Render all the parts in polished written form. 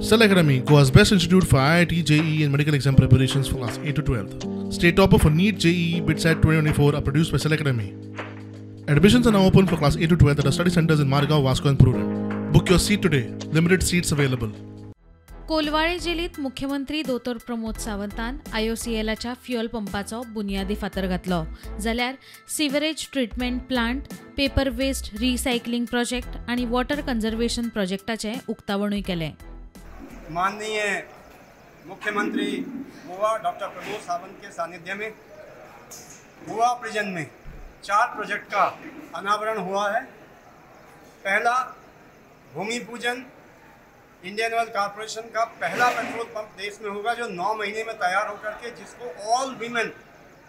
Cell Academy, Goa's best institute for IIT, JEE and medical exam preparations for class 8 to 12th. State topper for NEET, JEE, BITSAT 2024 are produced by Cell Academy. Admissions are now open for class 8 to 12th at our study centers in Margao, Vasco and Prudent. Book your seat today. Limited seats available. Colvale जिल्ह्यात मुख्यमंत्री दोतोर Pramod सावंतान IOCLच्या fuel पंपाचो बुनियादी फातर घातलो जाल्यार sewerage treatment plant, paper waste recycling project आणि water conservation प्रोजेक्टाचे उक्तावणूय केले. माननीय मुख्यमंत्री गोवा डॉक्टर प्रमोद सावंत के सानिध्य में गोवा प्रिजन में 4 प्रोजेक्ट का अनावरण हुआ है. पहला भूमि पूजन इंडियन ऑयल कॉरपोरेशन का पहला पेट्रोल पंप देश में होगा जो 9 महीने में तैयार होकर के जिसको ऑल वीमेन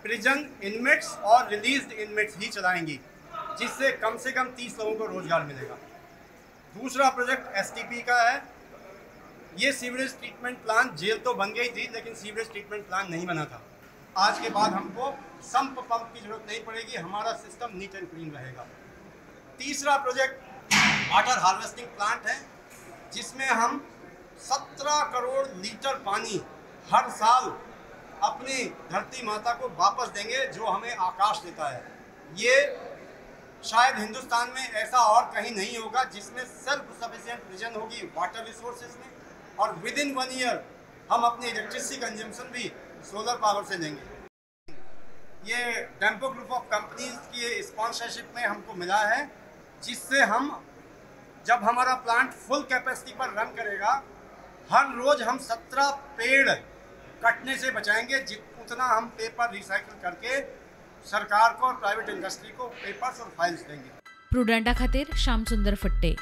प्रिजन इनमेट्स और रिलीज्ड इनमेट्स ही चलाएंगी, जिससे कम से कम 30 लोगों को रोजगार मिलेगा. दूसरा प्रोजेक्ट STP का है. ये सीवरेज ट्रीटमेंट प्लांट, जेल तो बन गई थी लेकिन सीवरेज ट्रीटमेंट प्लांट नहीं बना था. आज के बाद हमको सम्प पंप की जरूरत नहीं पड़ेगी, हमारा सिस्टम नीट एंड क्लीन रहेगा. तीसरा प्रोजेक्ट वाटर हार्वेस्टिंग प्लांट है जिसमें हम 17 करोड़ लीटर पानी हर साल अपनी धरती माता को वापस देंगे जो हमें आकाश देता है. ये शायद हिंदुस्तान में ऐसा और कहीं नहीं होगा जिसमें सेल्फ सफिशिएंट विजन होगी वाटर रिसोर्सेज में, और विद इन 1 ईयर हम अपनी इलेक्ट्रिसिटी कंजम्पशन भी सोलर पावर से लेंगे. ये टेम्पो ग्रुप ऑफ कंपनीज की स्पॉन्सरशिप में हमको मिला है, जिससे हम जब हमारा प्लांट फुल कैपेसिटी पर रन करेगा हर रोज हम 17 पेड़ कटने से बचाएंगे. उतना हम पेपर रिसाइकिल करके सरकार को और प्राइवेट इंडस्ट्री को पेपर्स और फाइल्स देंगे. प्रुडेंटा खातीर श्याम सुंदर फट्टे.